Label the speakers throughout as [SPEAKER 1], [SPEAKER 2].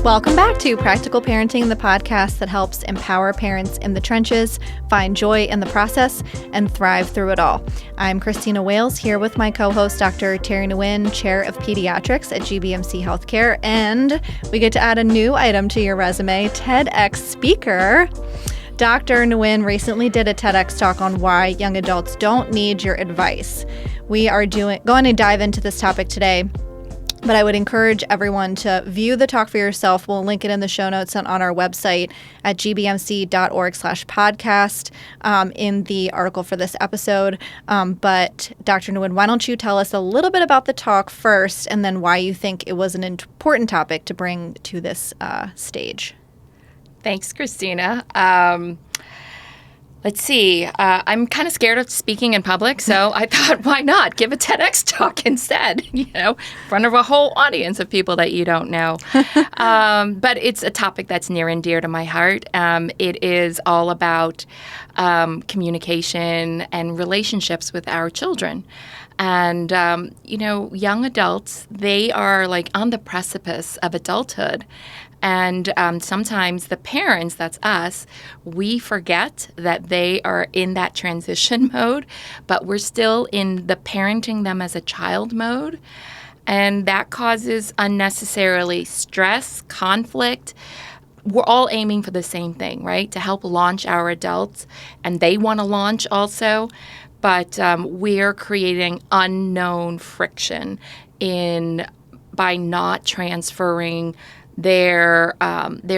[SPEAKER 1] Welcome back to Practical Parenting, the podcast that helps empower parents in the trenches, find joy in the process, and thrive through it all. I'm Christina Wales, here with my co-host, Dr. Terry Nguyen, Chair of Pediatrics at GBMC Healthcare, and we get to add a new item to your resume, TEDx speaker. Dr. Nguyen recently did a TEDx talk on why young adults don't need your advice. We are going to dive into this topic today, but I would encourage everyone to view the talk for yourself. We'll link it in the show notes and on our website at gbmc.org/podcast in the article for this episode. But Dr. Nguyen, why don't you tell us a little bit about the talk first and then why you think it was an important topic to bring to this stage?
[SPEAKER 2] Thanks, Christina. Let's see. I'm kind of scared of speaking in public, so I thought, why not give a TEDx talk instead, in front of a whole audience of people that you don't know. But it's a topic that's near and dear to my heart. It is all about communication and relationships with our children. And, young adults, they are like on the precipice of adulthood. And sometimes the parents, that's us, we forget that they are in that transition mode, but we're still in the parenting them as a child mode. And that causes unnecessarily stress, conflict. We're all aiming for the same thing, right? To help launch our adults. And they want to launch also. But we're creating unknown friction by not transferring their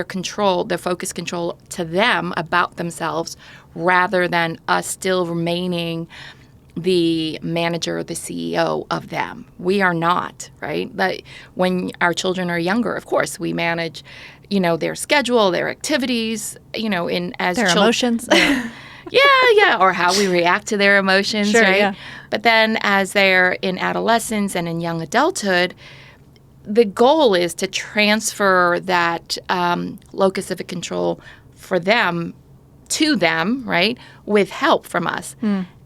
[SPEAKER 2] control, their focus control to them about themselves, rather than us still remaining the manager or the CEO of them. We are not, right? But when our children are younger, of course, we manage, their schedule, their activities,
[SPEAKER 1] their emotions.
[SPEAKER 2] Yeah, or how we react to their emotions,
[SPEAKER 1] sure,
[SPEAKER 2] right?
[SPEAKER 1] Yeah.
[SPEAKER 2] But then as they're in adolescence and in young adulthood, the goal is to transfer that locus of control for them to them, right, with help from us.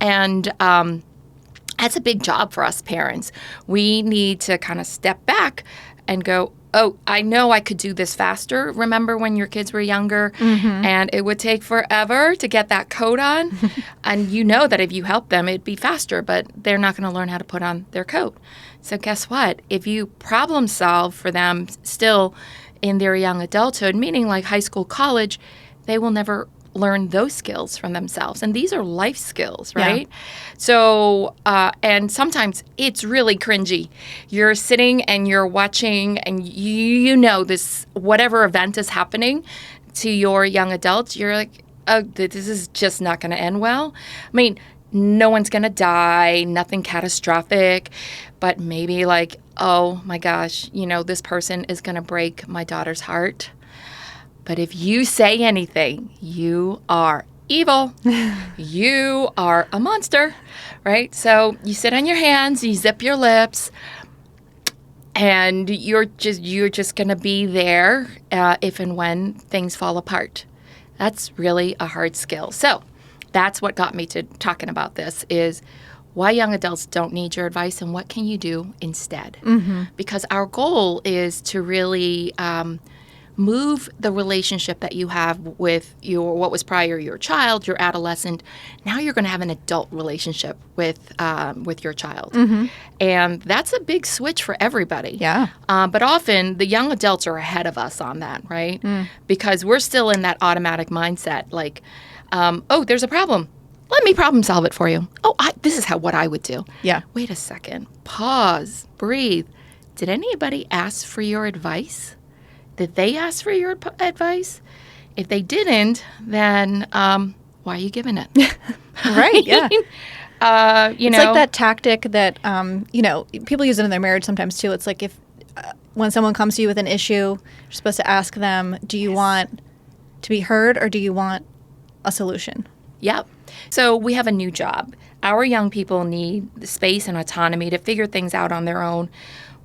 [SPEAKER 2] And that's a big job for us parents. We need to kind of step back and go, oh, I know I could do this faster. Remember when your kids were younger and it would take forever to get that coat on? And you know that if you help them, it'd be faster, but they're not going to learn how to put on their coat. So guess what? If you problem solve for them still in their young adulthood, meaning like high school, college, they will never learn those skills from themselves. And these are life skills, right? Yeah. So, and sometimes it's really cringy. You're sitting and you're watching and you know this, whatever event is happening to your young adults, you're like, oh, this is just not going to end well. I mean, no one's going to die, nothing catastrophic, but maybe like, oh my gosh, this person is going to break my daughter's heart. But if you say anything, you are evil. You are a monster, right? So you sit on your hands, you zip your lips, and you're just going to be there if and when things fall apart. That's really a hard skill. So that's what got me to talking about this is why young adults don't need your advice and what can you do instead? Because our goal is to really move the relationship that you have with what was prior your child, your adolescent. Now you're going to have an adult relationship with your child. And that's a big switch for everybody.
[SPEAKER 1] Yeah.
[SPEAKER 2] But often the young adults are ahead of us on that, right? Because we're still in that automatic mindset like, oh, there's a problem. Let me problem solve it for you. Oh, this is what I would do.
[SPEAKER 1] Yeah.
[SPEAKER 2] Wait a second. Pause. Breathe. Did anybody ask for your advice? Did they ask for your advice? If they didn't, then why are you giving it?
[SPEAKER 1] Right, yeah. It's like that tactic that, people use it in their marriage sometimes too. It's like if when someone comes to you with an issue, you're supposed to ask them, do you want to be heard or do you want a solution?
[SPEAKER 2] Yep. So we have a new job. Our young people need the space and autonomy to figure things out on their own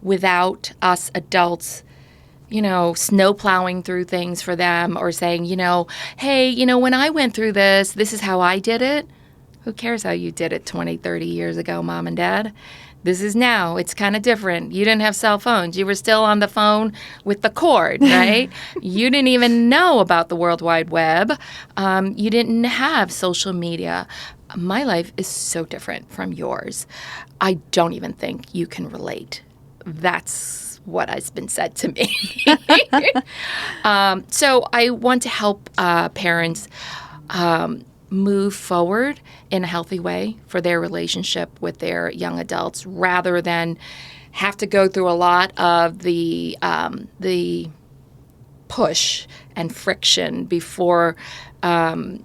[SPEAKER 2] without us adults snow plowing through things for them or saying, hey, when I went through this is how I did it. Who cares how you did it 20, 30 years ago, Mom and Dad? This is now. It's kind of different. You didn't have cell phones. You were still on the phone with the cord, right? You didn't even know about the World Wide Web. You didn't have social media. My life is so different from yours. I don't even think you can relate. That's what has been said to me. So I want to help parents move forward in a healthy way for their relationship with their young adults, rather than have to go through a lot of the push and friction before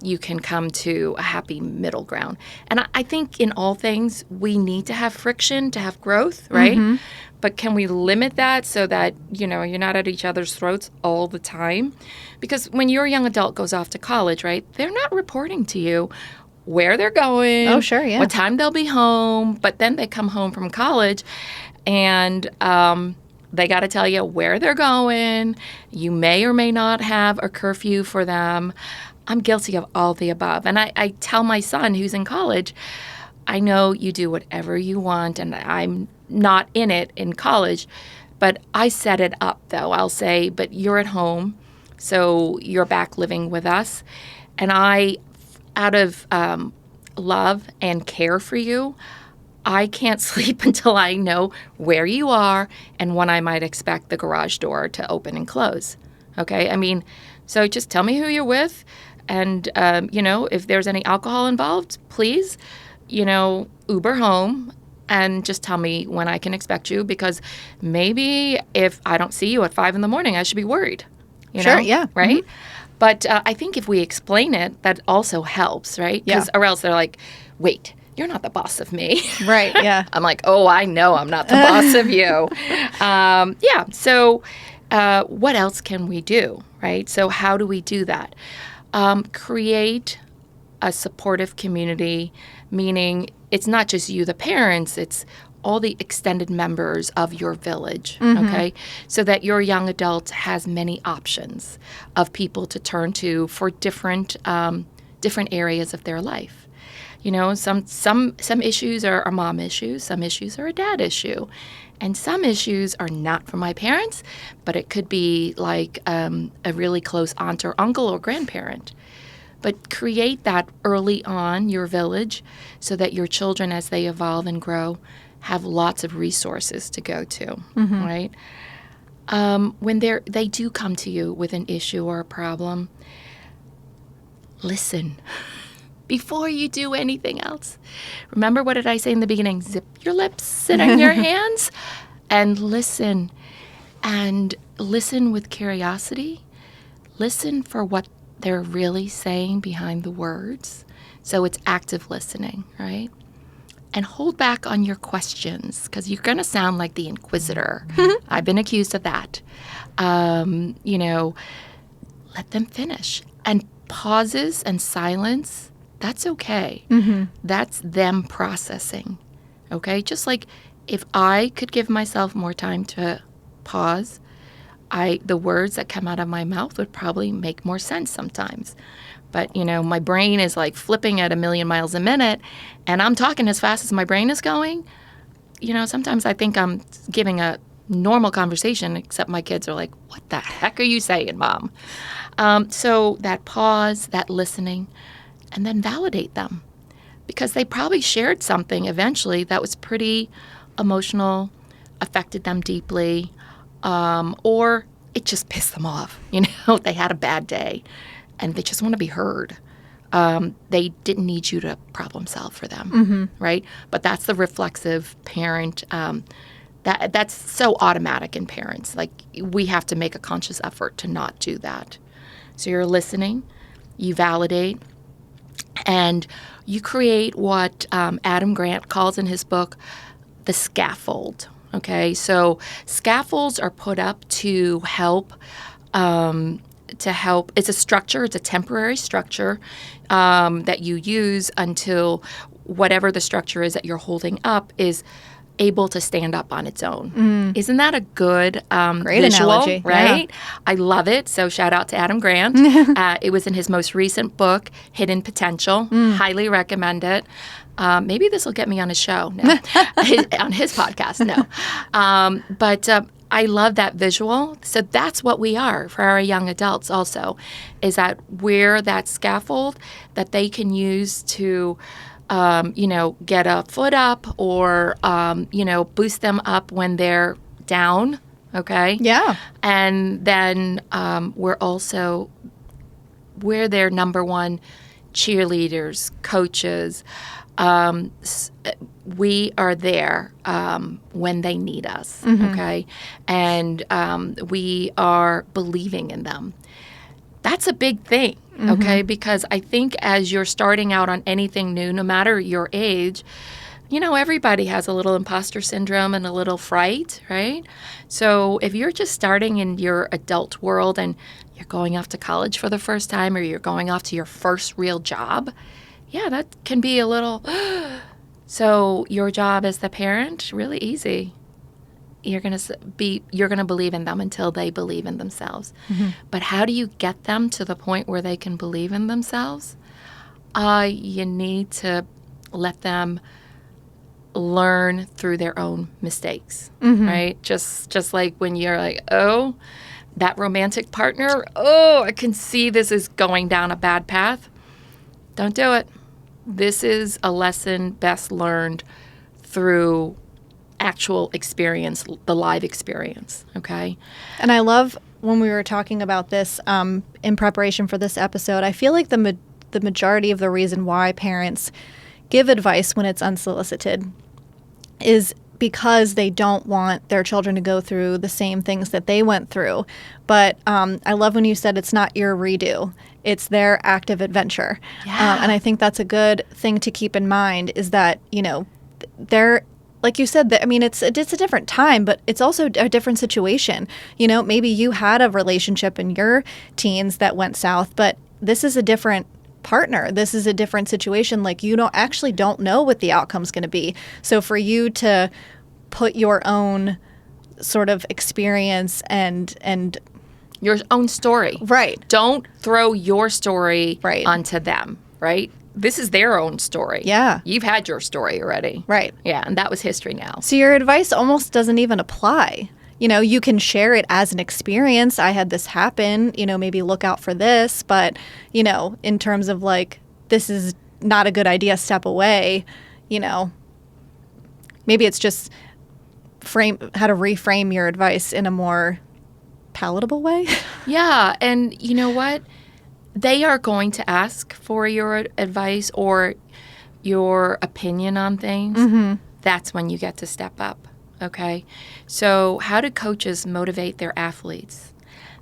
[SPEAKER 2] you can come to a happy middle ground. And I think in all things, we need to have friction to have growth, right? Mm-hmm. But can we limit that so that, you're not at each other's throats all the time? Because when your young adult goes off to college, right, they're not reporting to you where they're going.
[SPEAKER 1] Oh, sure, yeah.
[SPEAKER 2] What time they'll be home. But then they come home from college and they got to tell you where they're going. You may or may not have a curfew for them. I'm guilty of all the above. And I tell my son who's in college, I know you do whatever you want, and I'm not in it in college, but I set it up, though. I'll say, but you're at home, so you're back living with us. And I, out of love and care for you, I can't sleep until I know where you are and when I might expect the garage door to open and close. Okay? I mean, so just tell me who you're with, and, if there's any alcohol involved, please, Uber home and just tell me when I can expect you, because maybe if I don't see you at 5 a.m, I should be worried.
[SPEAKER 1] Sure, yeah.
[SPEAKER 2] Right? Mm-hmm. But I think if we explain it, that also helps, right? Because or else they're like, wait, you're not the boss of me.
[SPEAKER 1] Right, yeah.
[SPEAKER 2] I'm like, oh, I know I'm not the boss of you. So what else can we do, right? So how do we do that? Create a supportive community, meaning it's not just you, the parents, it's all the extended members of your village, okay? So that your young adult has many options of people to turn to for different areas of their life. Some issues are mom issues, some issues are a dad issue, and some issues are not for my parents, but it could be like a really close aunt or uncle or grandparent. But create that early on, your village, so that your children, as they evolve and grow, have lots of resources to go to, right? When they do come to you with an issue or a problem, listen before you do anything else. Remember, what did I say in the beginning? Zip your lips, sit on your hands, and listen. And listen with curiosity. Listen for what they're really saying behind the words. So it's active listening, right? And hold back on your questions, because you're going to sound like the inquisitor. I've been accused of that. Let them finish. And pauses and silence, that's okay. That's them processing, okay? Just like if I could give myself more time to pause, the words that come out of my mouth would probably make more sense sometimes. But, my brain is like flipping at 1,000,000 miles a minute, and I'm talking as fast as my brain is going. Sometimes I think I'm giving a normal conversation, except my kids are like, what the heck are you saying, Mom? So that pause, that listening, and then validate them. Because they probably shared something eventually that was pretty emotional, affected them deeply, or it just pissed them off. They had a bad day and they just want to be heard. They didn't need you to problem solve for them, right? But that's the reflexive parent. That's so automatic in parents. Like, we have to make a conscious effort to not do that. So you're listening, you validate, and you create what Adam Grant calls in his book the scaffold. Okay, so scaffolds are put up to help. It's a structure. It's a temporary structure that you use until whatever the structure is that you're holding up is able to stand up on its own. Isn't that a good
[SPEAKER 1] Great
[SPEAKER 2] visual,
[SPEAKER 1] analogy.
[SPEAKER 2] right? Yeah. I love it. So shout out to Adam Grant. It was in his most recent book, Hidden Potential. Highly recommend it. Maybe this will get me on his show. No. On his podcast. No. But I love that visual. So that's what we are for our young adults also, is that we're that scaffold that they can use to get a foot up or, boost them up when they're down. Okay.
[SPEAKER 1] Yeah.
[SPEAKER 2] And then we're their number one cheerleaders, coaches. We are there when they need us. Okay. And we are believing in them. That's a big thing, okay? Because I think as you're starting out on anything new, no matter your age, everybody has a little imposter syndrome and a little fright, right? So if you're just starting in your adult world and you're going off to college for the first time or you're going off to your first real job, yeah, that can be a little... So your job as the parent, really easy. You're going to believe in them until they believe in themselves. But how do you get them to the point where they can believe in themselves? You need to let them learn through their own mistakes, right? Just like when you're like, oh, that romantic partner, oh, I can see this is going down a bad path. Don't do it. This is a lesson best learned through actual experience, the live experience, okay?
[SPEAKER 1] And I love when we were talking about this in preparation for this episode, I feel like the majority of the reason why parents give advice when it's unsolicited is because they don't want their children to go through the same things that they went through. But I love when you said it's not your redo. It's their active adventure.
[SPEAKER 2] Yeah.
[SPEAKER 1] And I think that's a good thing to keep in mind is that, they're, like you said, it's a different time, but it's also a different situation. Maybe you had a relationship in your teens that went south, but this is a different partner. This is a different situation. Like you don't know what the outcome's going to be. So for you to put your own sort of experience and
[SPEAKER 2] your own story.
[SPEAKER 1] Right.
[SPEAKER 2] Don't throw your story
[SPEAKER 1] right.
[SPEAKER 2] onto them, right? This is their own story.
[SPEAKER 1] Yeah.
[SPEAKER 2] You've had your story already.
[SPEAKER 1] Right.
[SPEAKER 2] Yeah, and that was history now.
[SPEAKER 1] So your advice almost doesn't even apply. You can share it as an experience. I had this happen, maybe look out for this. But, in terms of like, this is not a good idea, step away, maybe it's just how to reframe your advice in a more palatable way.
[SPEAKER 2] Yeah. And you know what? They are going to ask for your advice or your opinion on things. That's when you get to step up. Okay. So how do coaches motivate their athletes?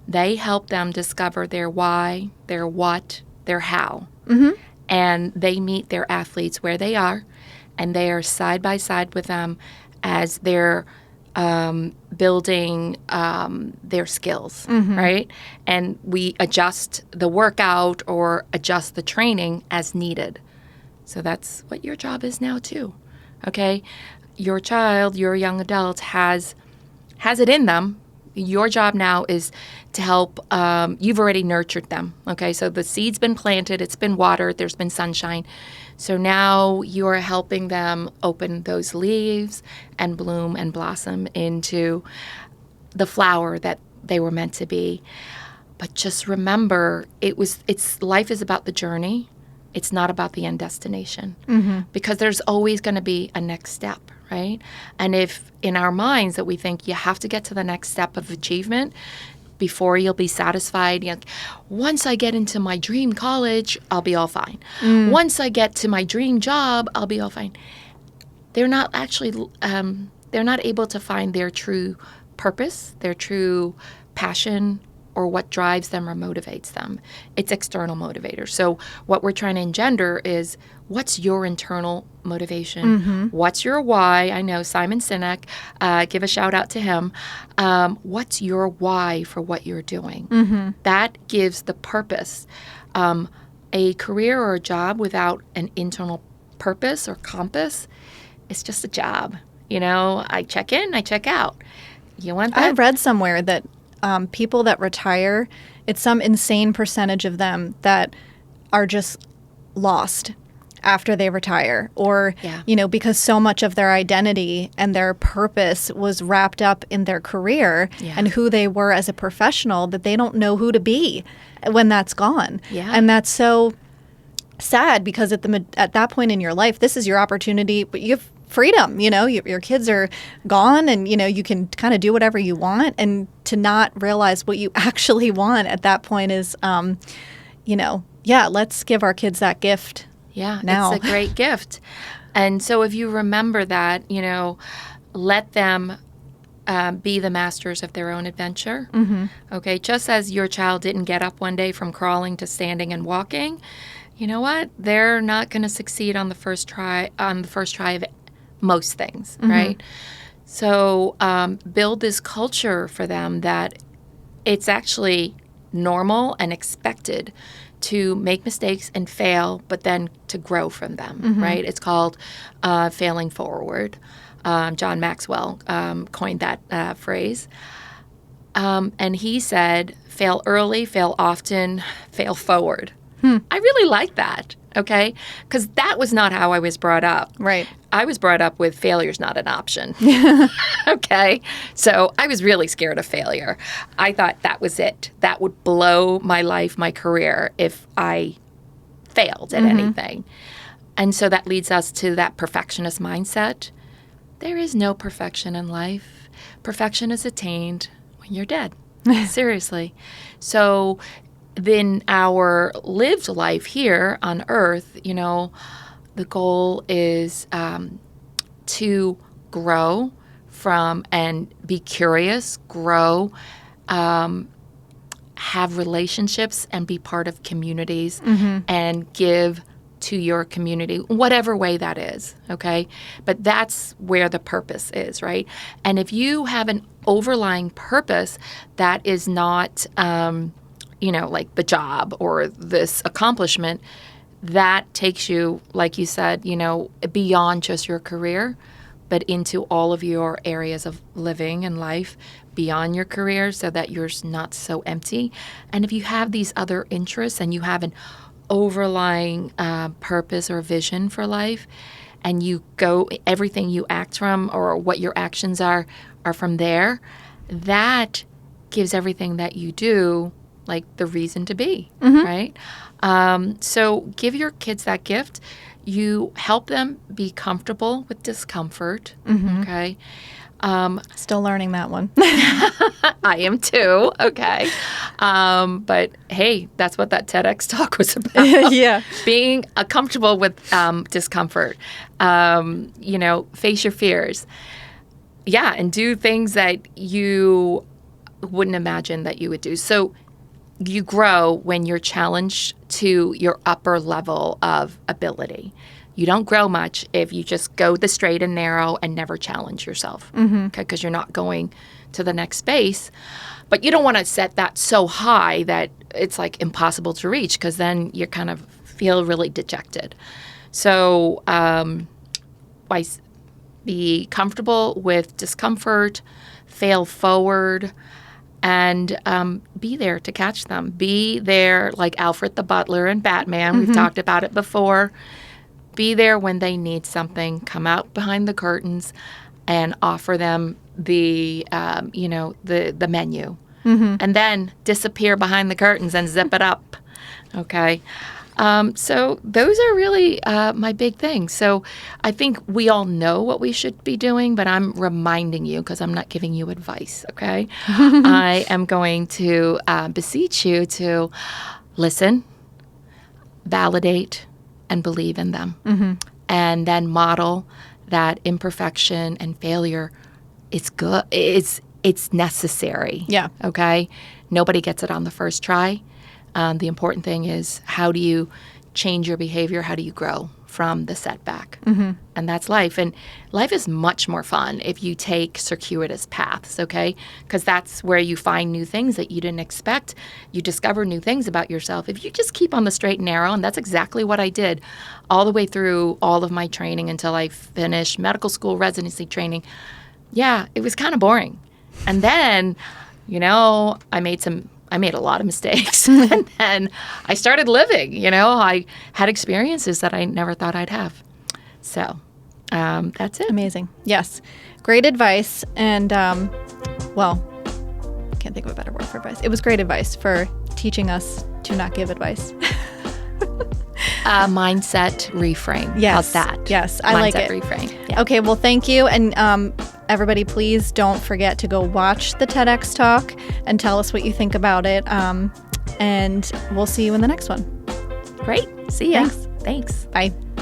[SPEAKER 2] They help them discover their why, their what, their how. And they meet their athletes where they are, and they are side by side with them as they're building their skills, right? And we adjust the workout or adjust the training as needed. So that's what your job is now too, okay? Your child, your young adult has it in them. Your job now is to help. You've already nurtured them, okay? So the seed's been planted, it's been watered, there's been sunshine. So now you're helping them open those leaves and bloom and blossom into the flower that they were meant to be. But just remember, life is about the journey. It's not about the end destination. Because there's always going to be a next step, right? And if in our minds that we think you have to get to the next step of achievement before you'll be satisfied, once I get into my dream college, I'll be all fine. Once I get to my dream job, I'll be all fine. They're not actually, they're not able to find their true purpose, their true passion, or what drives them or motivates them. It's external motivators. So what we're trying to engender is, what's your internal motivation? What's your why? I know Simon Sinek, give a shout out to him. What's your why for what you're doing? That gives the purpose. A career or a job without an internal purpose or compass, it's just a job. I check in, I check out. You want that?
[SPEAKER 1] I read somewhere that people that retire, it's some insane percentage of them that are just lost after they retire, or, because so much of their identity and their purpose was wrapped up in their career and who they were as a professional, that they don't know who to be when that's gone.
[SPEAKER 2] Yeah.
[SPEAKER 1] And that's so sad, because at that point in your life, this is your opportunity, but you have freedom, your kids are gone, and, you can kind of do whatever you want, and to not realize what you actually want at that point is, let's give our kids that gift.
[SPEAKER 2] Yeah,
[SPEAKER 1] now.
[SPEAKER 2] It's a great gift. And so if you remember that, let them be the masters of their own adventure.
[SPEAKER 1] Mm-hmm.
[SPEAKER 2] Okay, just as your child didn't get up one day from crawling to standing and walking, you know what? They're not going to succeed on the first try of most things,
[SPEAKER 1] Mm-hmm.
[SPEAKER 2] right? So build this culture for them that it's actually normal and expected to make mistakes and fail, but then to grow from them,
[SPEAKER 1] Mm-hmm.
[SPEAKER 2] right? It's called failing forward. John Maxwell coined that phrase. And he said, fail early, fail often, fail forward. I really like that, okay? Because that was not how I was brought up.
[SPEAKER 1] Right.
[SPEAKER 2] I was brought up with failure's not an option. Okay? So I was really scared of failure. I thought that was it. That would blow my life, my career, if I failed at
[SPEAKER 1] Mm-hmm.
[SPEAKER 2] anything. And so that leads us to that perfectionist mindset. There is no perfection in life. Perfection is attained when you're dead. Seriously. So then our lived life here on Earth, the goal is to grow from and be curious, grow, have relationships and be part of communities
[SPEAKER 1] Mm-hmm.
[SPEAKER 2] and give to your community, whatever way that is, okay? But that's where the purpose is, right? And if you have an overlying purpose that is not, like the job or this accomplishment, that takes you, like you said, beyond just your career, but into all of your areas of living and life beyond your career, so that you're not so empty. And if you have these other interests and you have an overlying purpose or vision for life, and everything you act from or what your actions are from there, that gives everything that you do like the reason to be,
[SPEAKER 1] Mm-hmm.
[SPEAKER 2] right? So give your kids that gift. You help them be comfortable with discomfort,
[SPEAKER 1] Mm-hmm.
[SPEAKER 2] okay?
[SPEAKER 1] Still learning that one.
[SPEAKER 2] I am too, okay? But hey, that's what that TEDx talk was about.
[SPEAKER 1] Yeah.
[SPEAKER 2] Being comfortable with discomfort. Face your fears. Yeah, and do things that you wouldn't imagine that you would do. So you grow when you're challenged to your upper level of ability. You don't grow much if you just go the straight and narrow and never challenge yourself,
[SPEAKER 1] Mm-hmm.
[SPEAKER 2] okay? Because you're not going to the next space. But you don't want to set that so high that it's like impossible to reach, because then you kind of feel really dejected. So be comfortable with discomfort, fail forward, and be there to catch them. Be there like Alfred the Butler and Batman.
[SPEAKER 1] Mm-hmm.
[SPEAKER 2] We've talked about it before. Be there when they need something. Come out behind the curtains and offer them the menu.
[SPEAKER 1] Mm-hmm.
[SPEAKER 2] And then disappear behind the curtains and zip it up. Okay? So those are really my big things. So I think we all know what we should be doing, but I'm reminding you because I'm not giving you advice, okay? I am going to beseech you to listen, validate, and believe in them.
[SPEAKER 1] Mm-hmm.
[SPEAKER 2] And then model that imperfection and failure is good. It's necessary.
[SPEAKER 1] Yeah.
[SPEAKER 2] Okay? Nobody gets it on the first try. The important thing is, how do you change your behavior? How do you grow from the setback. And that's life. And life is much more fun if you take circuitous paths, okay? Because that's where you find new things that you didn't expect. You discover new things about yourself. If you just keep on the straight and narrow, and that's exactly what I did all the way through all of my training until I finished medical school residency training. Yeah, it was kind of boring. And then, I made a lot of mistakes. And then I started living, I had experiences that I never thought I'd have. So that's it.
[SPEAKER 1] Amazing. Yes. Great advice. And, well, I can't think of a better word for advice. It was great advice for teaching us to not give advice.
[SPEAKER 2] Mindset reframe.
[SPEAKER 1] Yes.
[SPEAKER 2] How's that?
[SPEAKER 1] Yes. I like it.
[SPEAKER 2] Mindset reframe. Yeah.
[SPEAKER 1] Okay. Well, thank you. And everybody, please don't forget to go watch the TEDx talk and tell us what you think about it. And we'll see you in the next one.
[SPEAKER 2] Great. See ya.
[SPEAKER 1] Thanks.
[SPEAKER 2] Thanks.
[SPEAKER 1] Bye.